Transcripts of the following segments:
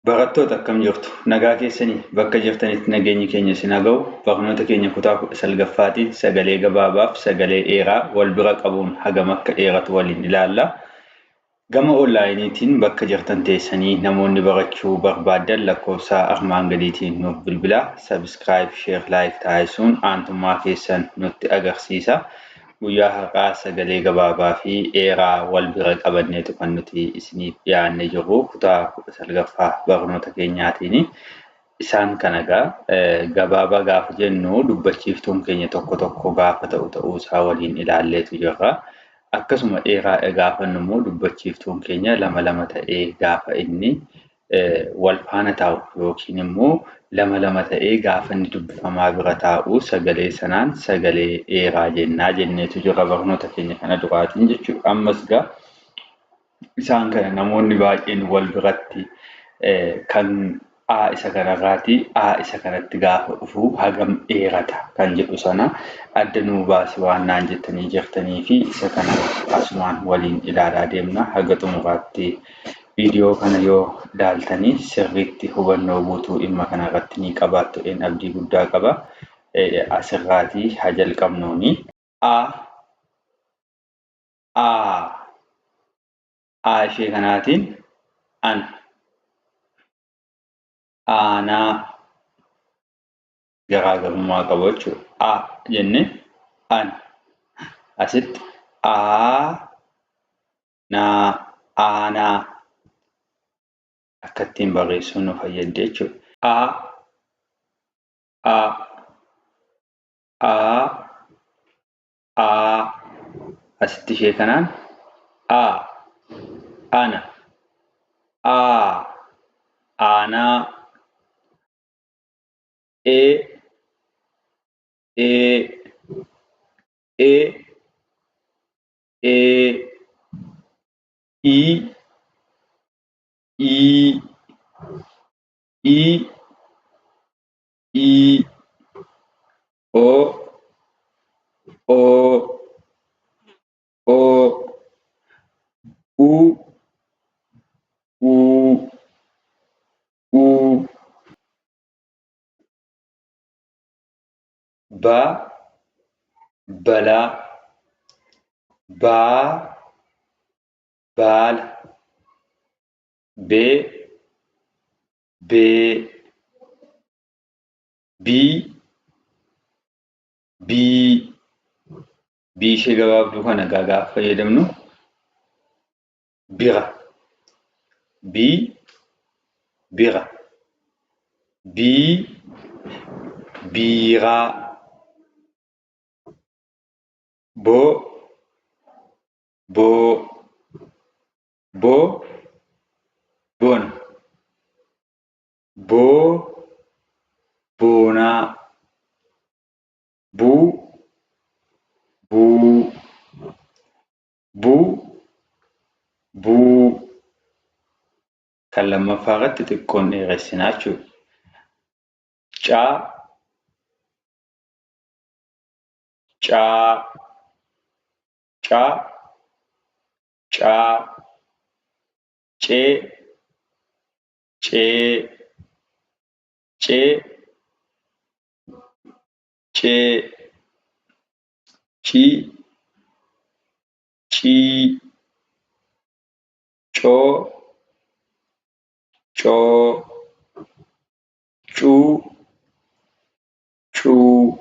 Barattoota akkam jirtu nagaa keessanii bakka jirtanitti nageenyi keenya isin haa ga'u. Barnoota keenya kutaa 19ffaatiin sagalee gabaabaaf sagalee dheeraa wal bira qabuun hagam akka dheeratu waliin ilaalla. Gama onlaayiniitiin bakka jirtan teessanii namoonni barachuu barbaadan lakkoofsa armaan gadiitiin nuuf bilbilaa. Sabiskiraayib, sheer, laayik taasisuun aantummaa keessan nutti agarsiisa. Guyyaa har'aa sagalee gabaabaa fi dheeraa wal bira qabanneetu kan nuti isiniif dhiyaannee jirru kutaa 19ffaa barnoota keenyaatiin. Isaan kana gabaabaa gaafa jennu dubbachiiftuun keenya tokko tokko gaafa ta'uu isaa waliin ilaalleetu jirra. Akkasuma dheeraa gaafannu immoo dubbachiiftuun keenya lama ta'ee gaafa inni wal faana taa'u yookiin immoo lama ta'ee gaafa inni dubbifamaa bira taa'u sagalee sanaan sagalee dheeraa jenneetu jira barnoota keenya kana duraatiin jechuudha. Ammas isaan kana namoonni baay'een wal biratti kan isa kanarraati isa kanatti gaafa dhufu hagam dheerata kan jedhu sana adda nuu baasi waan naan jettanii jirtanii fi isa kana asumaan waliin ilaalaa deemna. Haga xumuraatti viidiyoo kana yoo ilaaltanii sirriitti hubannoo guutuu dhimma kanarratti ni qabaattu abdii guddaa qaba. Asirraatii haa jalqabnuuni. Ishee kanaatiin ana. Aanaa garaagarummaa qabu jechuudha. Jennee ana. Asitti aanaa akka ittiin barreessuun nu fayyadde jechuudha. Asitti ishee kanaan ana. Aanaa. Balaa. Baala. Bee. Bii ishee gabaabduu kana gaafa fayyadamnu bira. Bira. Biiraa. Bona. Boonaa. Buu. Kan lammaffaa irratti xiqqoon dheeressinaa jechuudha. Cuu.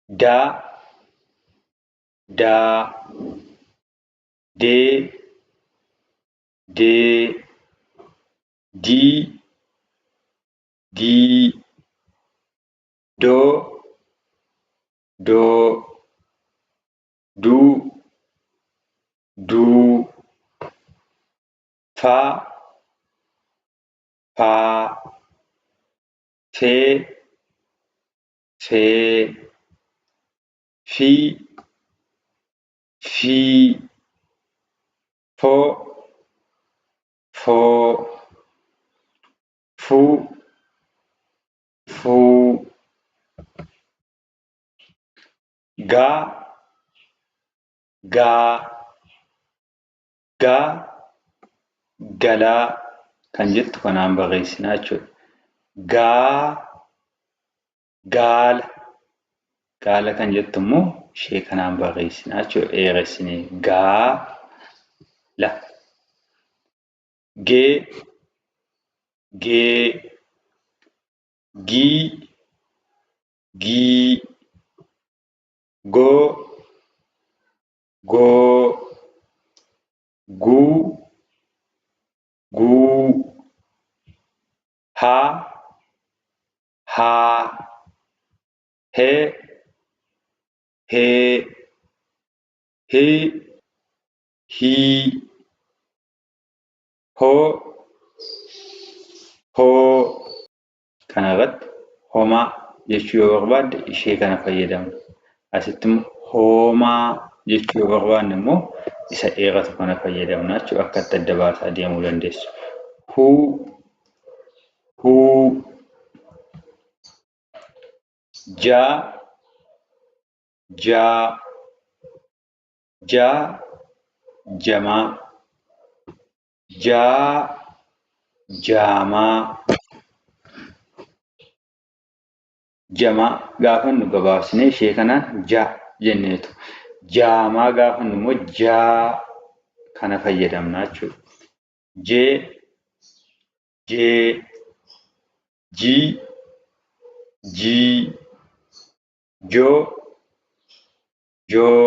Daa. Dee. Dii. Doo. Duu. Faa. Fee. Fii. Foo. Fuu. Gaa. galaa kan jettu kanaan barreessinaa jechuudha. Gaa gaala gaala kan jettu immoo ishee kanaan barreessinaa jechuudha. Dheeressinee gaala. Gee gee gii gii goo goo guu guu haa haa hee hee hii hii hoo hoo. Kana irratti homaa jechuu yoo barbaadde ishee kana fayyadamna. Asitti immoo hoomaa jechuu yoo barbaadne immoo isa dheeratu kana fayyadamna jechuudha. Akka itti adda baasaa deemuu dandeessu. Huu huu jaa jaa jaa jamaa jaa jaamaa. Jamaa gaafa nu gabaabsinee ishee kanaan jaa jenneetu. Jaamaa gaafa nu immoo jaa kana fayyadamna jechuudha. Jee jee jii jii joo joo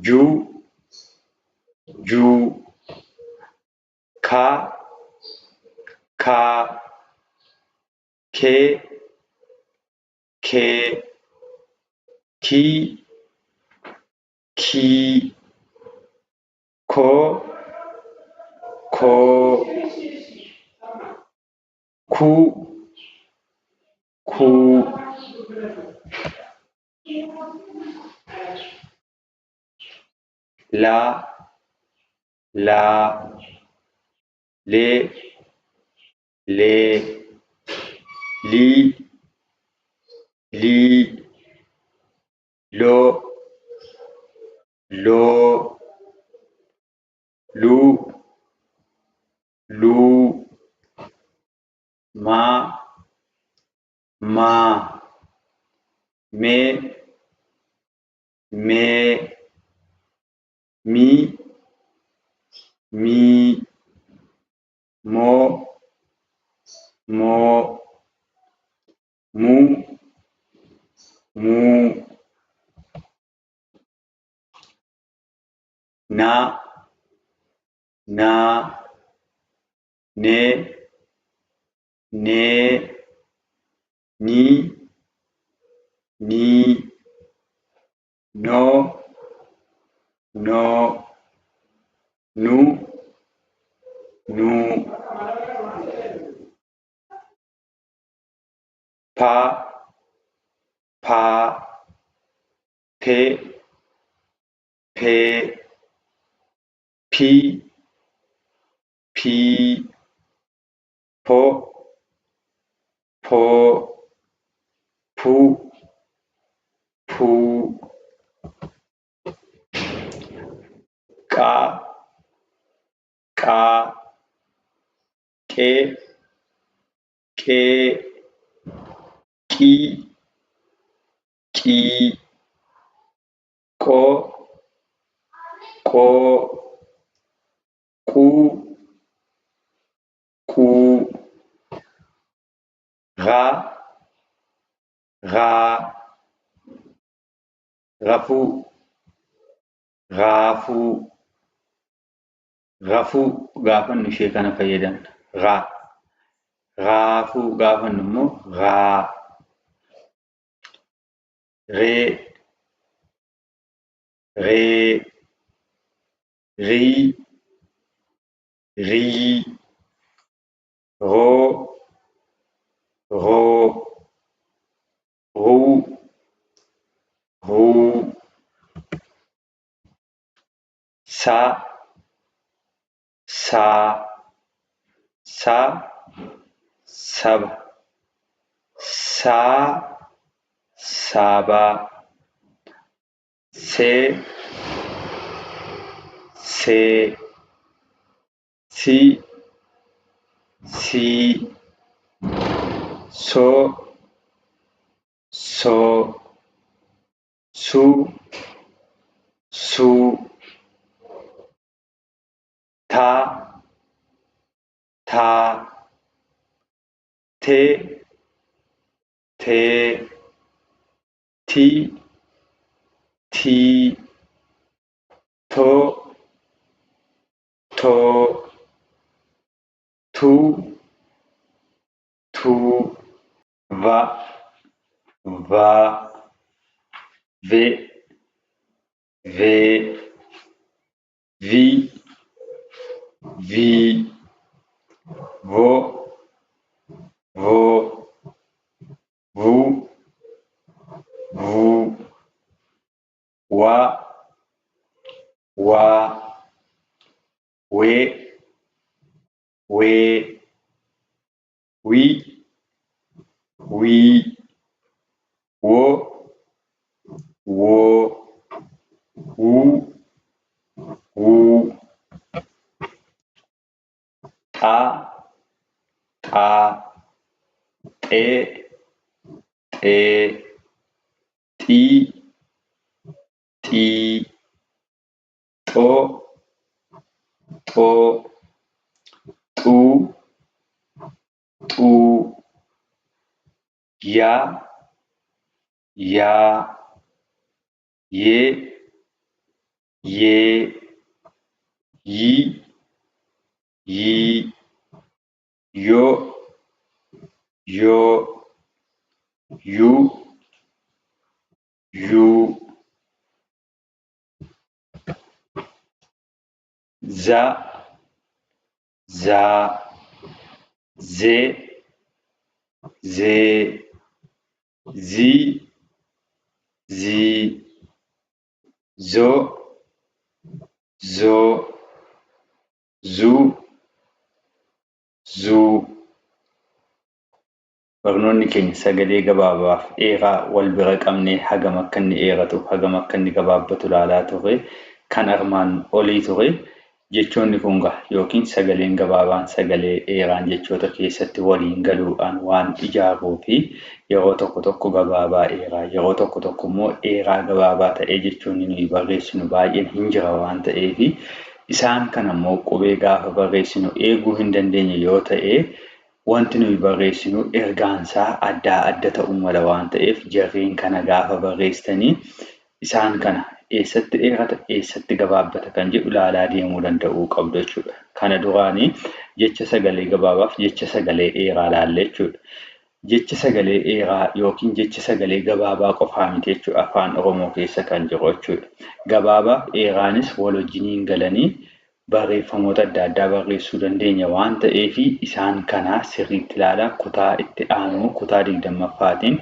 juu juu kaa kaa kee kee kii kii koo koo kuu kuu laa laa lee lee lii lii loo loo luu luu maa maa mee mee mii mii moo moo muu muu naa naa nee nee nii nii noo noo nuu nuu paa paa pee pee pii pii poo poo puu puu qaa qaa qee qee qii qii qoo qoo quu quu raa raa rafuu raafuu rafuu gaafa nu ishee kana fayyadamna. Raa raafuu gaafa nu immoo raa ree ree rii rii roo roo ruu ruu saa saa saa saba saa saabaa see see si, so, su, ta, te, ti, to, tu, va, ve, vi, vo, vu, wa, we, wi, wo, wu, ta, te, ti, to, tu, ya, ye, yi, yo, yu, za, ze, zi, zo, zu. Barnoonni keenya sagalee gabaabaaf dheeraa wal bira qabnee hagam akka inni dheeratu hagam akka inni gabaabbatu ilaalaa turre kan armaan olii ture. Jechoonni kun yookiin sagaleen gabaabaan sagalee dheeraan jechoota keessatti waliin galuudhaan waan ijaaruu fi yeroo tokko tokko gabaabaa dheeraa yeroo tokko tokko immoo dheeraa gabaabaa ta'ee jechoonni nuyi barreessinu baay'een hin jira waan ta'eef isaan kana immoo qubee gaafa barreessinu eeguu hin dandeenye yoo ta'e wanti nuyi barreessinu ergaansaa adda ta'uu mala waan ta'eef jarreen kana gaafa barreessitanii isaan kana eessatti dheerata eessatti gabaabbata kan jedhu ilaalaa deemuu danda'uu qabdu jechuudha. Kana duraanii jecha sagalee gabaabaaf jecha sagalee dheeraa ilaalle jechuudha. Jecha sagalee dheeraa yookiin jecha sagalee gabaabaa qofaa miti jechuudha afaan Oromoo keessa kan jiru jechuudha. Gabaabaaf dheeraanis wal wajjiniin galanii barreeffamoota adda addaa barreessuu dandeenya waan ta'eef isaan kana sirriitti ilaalaa kutaa itti aanu kutaa 20ffaatiin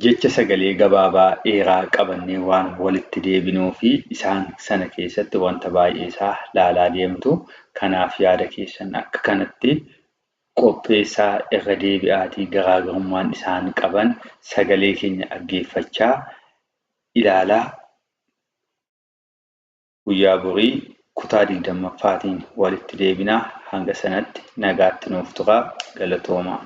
jecha sagalee gabaabaa dheeraa qabannee waan walitti deebinuu fi isaan sana keessatti wanta baay'ee isaa ilaalaa deemtu. Kanaaf yaada keessan akka kanatti qopheessaa irra deebi'aatii garaagarummaan isaan qaban sagalee keenya dhaggeeffachaa ilaalaa. Guyyaa borii kutaa 20ffaatiin walitti deebinaa. Hanga sanatti nagaatti nuuf turaa. Galatoomaa.